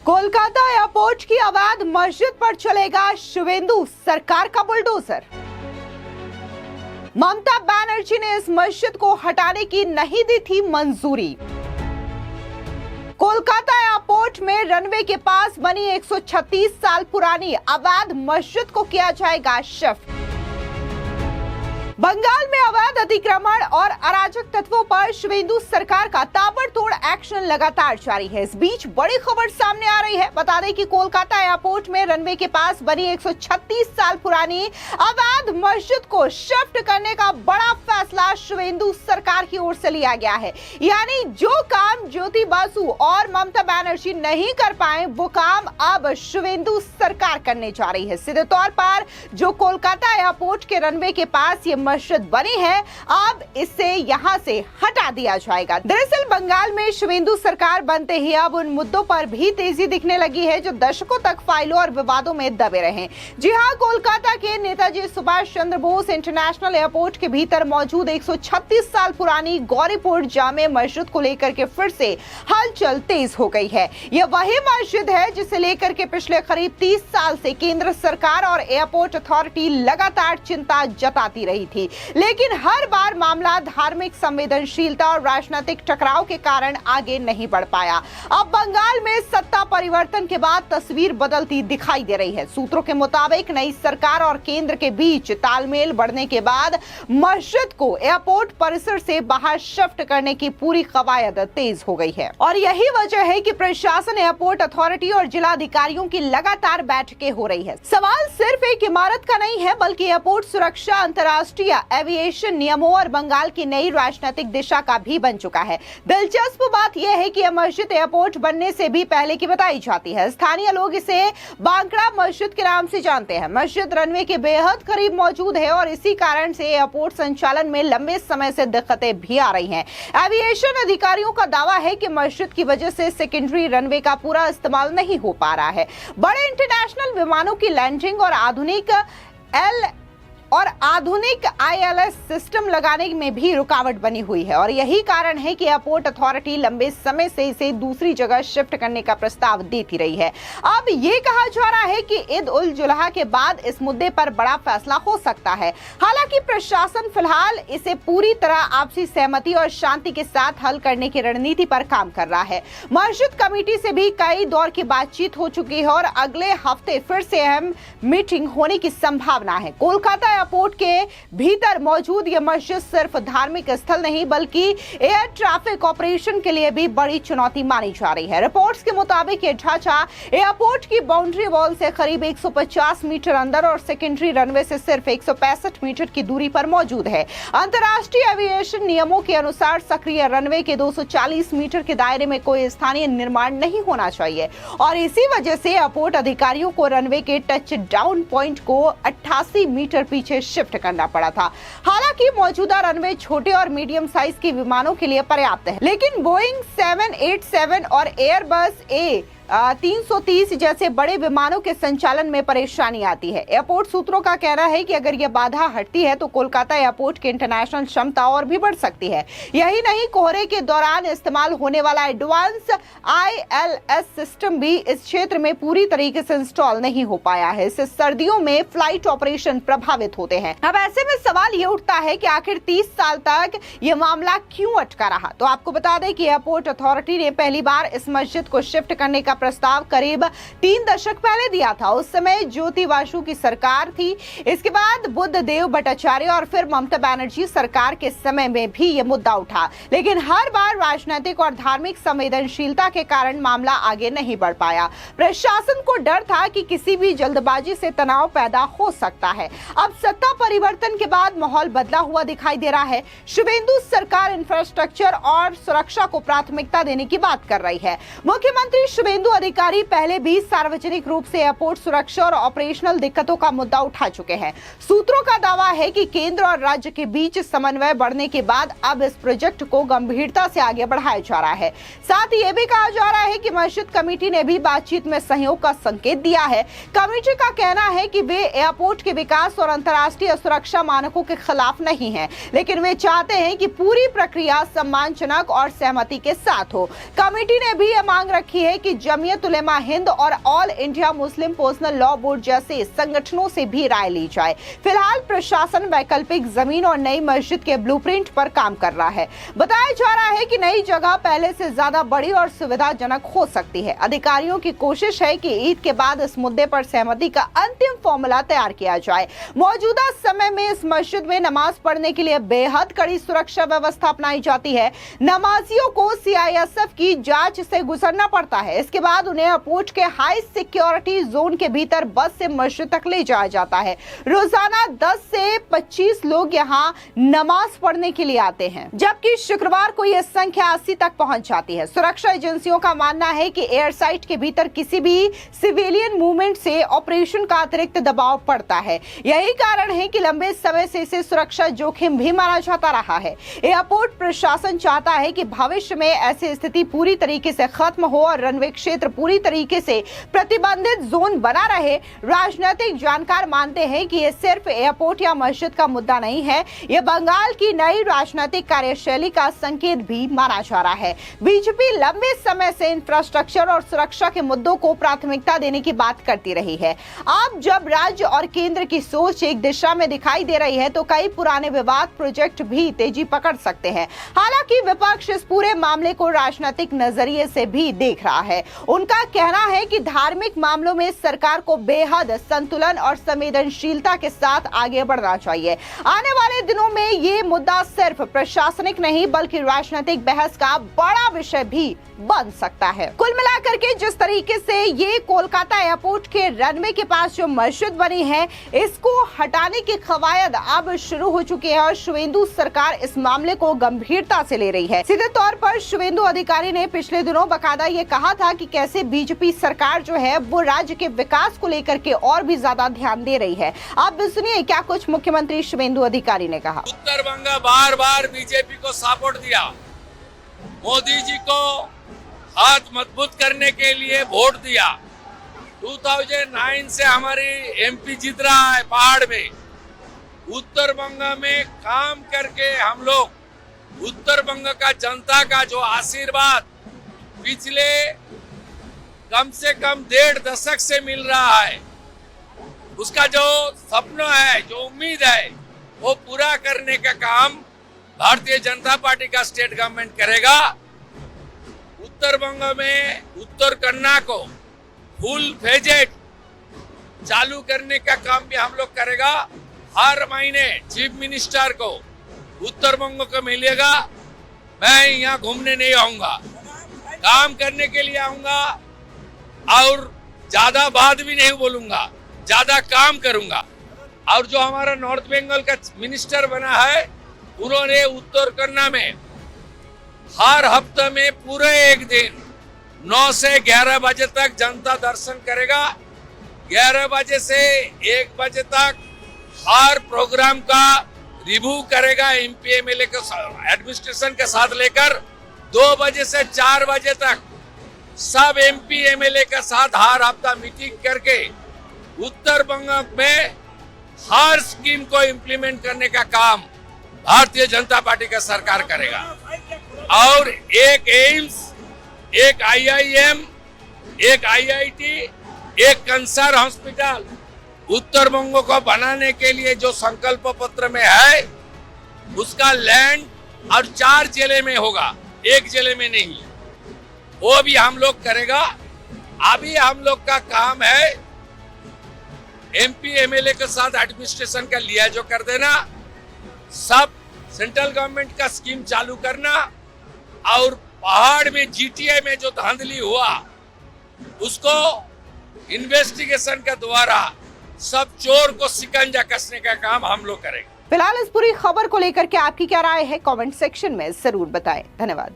Kolkata airport की अवैध मस्जिद पर चलेगा शुवेंदु सरकार का बुलडोजर। ममता बनर्जी ने इस मस्जिद को हटाने की नहीं दी थी मंजूरी। कोलकाता एयरपोर्ट में रनवे के पास बनी 136 साल पुरानी अवैध मस्जिद को किया जाएगा शिफ्ट। बंगाल में अवैध अतिक्रमण और अराजक तत्वों पर शुवेंदु सरकार का ताबड़तोड़ एक्शन लगातार जारी है। इस बीच बड़ी खबर सामने आ रही है। बता दें कि कोलकाता एयरपोर्ट में रनवे के पास बनी 136 साल पुरानी अवैध मस्जिद को शिफ्ट करने का बड़ा फैसला शुवेंदु सरकार की ओर से लिया गया है। यानी जो काम ज्योति बासु और ममता बनर्जी नहीं कर पाए वो काम अब शुवेंदु सरकार करने जा रही है। सीधे तौर पर जो कोलकाता एयरपोर्ट के रनवे के पास ये मस्जिद बनी है अब इसे यहां से हटा दिया जाएगा। दरअसल बंगाल में शुवेंदु सरकार बनते ही अब उन मुद्दों पर भी तेजी दिखने लगी है जो दशकों तक फाइलों और विवादों में दबे रहे। जी हां, कोलकाता के नेताजी सुभाष चंद्र बोस इंटरनेशनल एयरपोर्ट के भीतर मौजूद 136 साल पुरानी गौरीपुर जामे मस्जिद को लेकर के फिर से हलचल तेज हो गई है। यह वही मस्जिद है जिसे लेकर के पिछले करीब 30 साल से केंद्र सरकार और एयरपोर्ट अथॉरिटी लगातार चिंता जताती रही थी, लेकिन हर बार मामला धार्मिक संवेदनशीलता और राजनीतिक टकराव के कारण आगे नहीं बढ़ पाया। अब बंगाल में सत्ता परिवर्तन के बाद तस्वीर बदलती दिखाई दे रही है। सूत्रों के मुताबिक नई सरकार और केंद्र के बीच तालमेल बढ़ने के बाद मस्जिद को एयरपोर्ट परिसर से बाहर शिफ्ट करने की पूरी कवायद तेज हो गई है और यही वजह है कि प्रशासन, एयरपोर्ट अथॉरिटी और जिला अधिकारियों की लगातार बैठकें हो रही है। सवाल सिर्फ एक इमारत का नहीं है बल्कि एयरपोर्ट सुरक्षा, अंतर्राष्ट्रीय एविएशन नियमों और बंगाल की नई राजनीतिक दिशा का भी बन चुका है। दिलचस्प बात यह है कि यह मस्जिद एयरपोर्ट बनने से भी पहले की बताई जाती है। स्थानीय लोग इसे बांकड़ा मस्जिद के नाम से जानते हैं। मस्जिद रनवे के बेहद करीब मौजूद है और इसी कारण से एयरपोर्ट संचालन में लंबे समय से दिक्कतें भी आ रही हैं। एविएशन अधिकारियों का दावा है कि मस्जिद की वजह से सेकेंडरी रनवे का पूरा इस्तेमाल नहीं हो पा रहा है। बड़े इंटरनेशनल विमानों की लैंडिंग और आधुनिक ILS सिस्टम लगाने में भी रुकावट बनी हुई है और यही कारण है कि एयरपोर्ट अथॉरिटी लंबे समय से इसे दूसरी जगह शिफ्ट करने का प्रस्ताव देती रही है। अब ये कहा जा रहा है कि ईद उल जुल्हा के बाद इस मुद्दे पर बड़ा फैसला हो सकता है। हालांकि प्रशासन फिलहाल इसे पूरी तरह आपसी सहमति और शांति के साथ हल करने की रणनीति पर काम कर रहा है। मस्जिद कमेटी से भी कई दौर की बातचीत हो चुकी है और अगले हफ्ते फिर से अहम मीटिंग होने की संभावना है। कोलकाता एयरपोर्ट के भीतर मौजूद यह मस्जिद सिर्फ धार्मिक स्थल नहीं बल्कि एयर ट्रैफिक ऑपरेशन के लिए भी बड़ी चुनौती मानी जा रही है। रिपोर्ट्स के मुताबिक यह ढांचा एयरपोर्ट की बाउंड्री वॉल से करीब 150 मीटर अंदर और सेकेंडरी रनवे से सिर्फ 165 मीटर की दूरी पर मौजूद है। अंतर्राष्ट्रीय एविएशन नियमों के अनुसार सक्रिय रनवे के 240 मीटर के दायरे में कोई स्थानीय निर्माण नहीं होना चाहिए और इसी वजह से एयरपोर्ट अधिकारियों को रनवे के टच डाउन पॉइंट को 88 मीटर पीछे शिफ्ट करना पड़ा था। हालांकि मौजूदा रनवे छोटे और मीडियम साइज के विमानों के लिए पर्याप्त है, लेकिन बोइंग 787 और एयरबस A330 जैसे बड़े विमानों के संचालन में परेशानी आती है। एयरपोर्ट सूत्रों का कहना है कि अगर यह बाधा हटती है तो कोलकाता एयरपोर्ट की इंटरनेशनल क्षमता और भी बढ़ सकती है। यही नहीं, कोहरे के दौरान इस्तेमाल होने वाला एडवांस ILS सिस्टम भी इस क्षेत्र में पूरी तरीके से इंस्टॉल नहीं हो पाया है। इससे सर्दियों में फ्लाइट ऑपरेशन प्रभावित होते हैं। अब ऐसे में सवाल ये उठता है कि आखिर 30 साल तक यह मामला क्यों अटका रहा। तो आपको बता दें कि एयरपोर्ट अथॉरिटी ने पहली बार इस मस्जिद को शिफ्ट करने का प्रस्ताव करीब 3 दशक पहले दिया था। उस समय ज्योति बासु की सरकार थी। इसके बाद बुद्धदेव भट्टाचार्य और फिर ममता बनर्जी सरकार के समय में भी यह मुद्दा उठा, लेकिन हर बार राजनीतिक और धार्मिक संवेदनशीलता के कारण मामला आगे नहीं बढ़ पाया। प्रशासन को डर था कि किसी भी जल्दबाजी से तनाव पैदा हो सकता है। अब सत्ता परिवर्तन के बाद माहौल बदला हुआ दिखाई दे रहा है। शुवेंदु सरकार इंफ्रास्ट्रक्चर और सुरक्षा को प्राथमिकता देने की बात कर रही है। मुख्यमंत्री शुवेंदु अधिकारी पहले भी सार्वजनिक रूप से एयरपोर्ट सुरक्षा और ऑपरेशनल दिक्कतों का मुद्दा उठा चुके हैं। सूत्रों का दावा है कि केंद्र और राज्य के बीच समन्वय बढ़ने के बाद अब इस प्रोजेक्ट को गंभीरता से आगे बढ़ाया जा रहा है। साथ ही यह भी कहा जा रहा है कि मस्जिद कमेटी ने भी बातचीत में सहयोग का संकेत दिया है। कमेटी का कहना है कि वे एयरपोर्ट के विकास और अंतर्राष्ट्रीय सुरक्षा मानकों के खिलाफ नहीं है, लेकिन वे चाहते हैं कि पूरी प्रक्रिया सम्मानजनक और सहमति के साथ हो। कमेटी ने भी यह मांग रखी है कि जमीयत उलेमा हिंद और all India Muslim personal law board जैसे संगठनों से भी राय ली जाए। फिलहाल प्रशासन वैकल्पिक जमीन और नई मस्जिद के ब्लूप्रिंट पर काम कर रहा है। बताया जा रहा है कि नई जगह पहले से ज्यादा बड़ी और सुविधाजनक हो सकती है। अधिकारियों की कोशिश है कि ईद के बाद इस मुद्दे पर सहमति का अंतिम फॉर्मूला तैयार किया जाए। मौजूदा समय में इस मस्जिद में नमाज पढ़ने के लिए बेहद कड़ी सुरक्षा व्यवस्था अपनाई जाती है। नमाजियों को सीआईएसएफ की जांच से गुजरना पड़ता है। इसके बाद उन्हें अपोच के हाई सिक्योरिटी जोन के भीतर बस से मस्जिद तक ले जाया जाता है। रोजाना 10 से 25 लोग यहां नमाज पढ़ने के लिए आते हैं, जबकि शुक्रवार को यह संख्या 80 तक पहुंच जाती है। सुरक्षा एजेंसियों का मानना है कि एयर साइट के भीतर किसी भी सिविलियन मूवमेंट से ऑपरेशन का अतिरिक्त दबाव पड़ता है। यही कारण है कि लंबे समय से इसे सुरक्षा जोखिम भी माना जाता रहा है। एयरपोर्ट प्रशासन चाहता है कि भविष्य में ऐसी स्थिति पूरी तरीके से खत्म हो और रनवे क्षेत्र पूरी तरीके से प्रतिबंधित जोन बना रहे। राजनीतिक जानकार मानते हैं कि यह सिर्फ एयरपोर्ट या मस्जिद का मुद्दा नहीं है, यह बंगाल की नई राजनीतिक कार्यशैली का संकेत भी माना जा रहा है। बीजेपी लंबे समय से इंफ्रास्ट्रक्चर और सुरक्षा के मुद्दों को प्राथमिकता देने की बात करती रही है। अब जब राज्य और केंद्र की सोच एक दिशा में दिखाई दे रही है तो कई पुराने विवाद प्रोजेक्ट भी तेजी पकड़ सकते हैं। हालांकि विपक्ष इस पूरे मामले को राजनीतिक नजरिए से भी देख रहा है। उनका कहना है कि धार्मिक मामलों में सरकार को बेहद संतुलन और संवेदनशीलता के साथ आगे बढ़ना चाहिए। आने वाले दिनों में ये मुद्दा सिर्फ प्रशासनिक नहीं बल्कि राजनीतिक बहस का बड़ा विषय भी बन सकता है। कुल मिलाकर के जिस तरीके से ये कोलकाता एयरपोर्ट के रनवे के पास जो मस्जिद बनी है, इसको हटाने की कवायद अब शुरू हो चुकी है और शुवेंदु सरकार इस मामले को गंभीरता से ले रही है। सीधे तौर पर शुवेंदु अधिकारी ने पिछले दिनों बकायदा ये कहा था कि कैसे बीजेपी सरकार जो है वो राज्य के विकास को लेकर के और भी ज्यादा ध्यान दे रही है। आप भी सुनिए क्या कुछ मुख्यमंत्री शुवेंदु अधिकारी ने कहा। उत्तर बंगा बार बार बीजेपी को सपोर्ट दिया, मोदी जी को हाथ मजबूत करने के लिए वोट दिया। 2009 से हमारी एमपी जीत रहा है पहाड़ में। उत्तर बंगा में काम करके हम लोग उत्तर बंग का जनता का जो आशीर्वाद पिछले कम से कम 1.5 दशक से मिल रहा है, उसका जो सपना है, जो उम्मीद है, वो पूरा करने का काम भारतीय जनता पार्टी का स्टेट गवर्नमेंट करेगा। उत्तर बंग में उत्तर कन्या को फुल फेजेड चालू करने का काम भी हम लोग करेगा। हर महीने चीफ मिनिस्टर को उत्तर बंग को मिलेगा। मैं यहाँ घूमने नहीं आऊंगा, काम करने के लिए आऊंगा और ज्यादा बात भी नहीं बोलूंगा, ज्यादा काम करूंगा। और जो हमारा नॉर्थ बंगाल का मिनिस्टर बना है, उन्होंने उत्तर कन्या में हर हफ्ते में पूरे एक दिन 9 से 11 बजे तक जनता दर्शन करेगा। 11 बजे से 1 बजे तक हर प्रोग्राम का रिव्यू करेगा एमपी एमएलए के एडमिनिस्ट्रेशन के साथ लेकर। 2 बजे से 4 बजे तक सब एमपी एमएलए के साथ हर हफ्ता मीटिंग करके उत्तर बंगाल में हर स्कीम को इम्प्लीमेंट करने का काम भारतीय जनता पार्टी का सरकार करेगा। और एक एम्स, एक आईआईएम, एक आईआईटी, एक कैंसर हॉस्पिटल उत्तर बंगो को बनाने के लिए जो संकल्प पत्र में है, उसका लैंड और 4 जिले में होगा, 1 जिले में नहीं। वो भी हम लोग करेगा। अभी हम लोग का काम है एमपी एमएलए के साथ एडमिनिस्ट्रेशन का लिया जो कर देना, सब सेंट्रल गवर्नमेंट का स्कीम चालू करना और पहाड़ में जीटीए में जो धांधली हुआ उसको इन्वेस्टिगेशन के द्वारा सब चोर को शिकंजा कसने का काम हम लोग करेंगे। फिलहाल इस पूरी खबर को लेकर के आपकी क्या राय है, कमेंट सेक्शन में जरूर बताएं। धन्यवाद।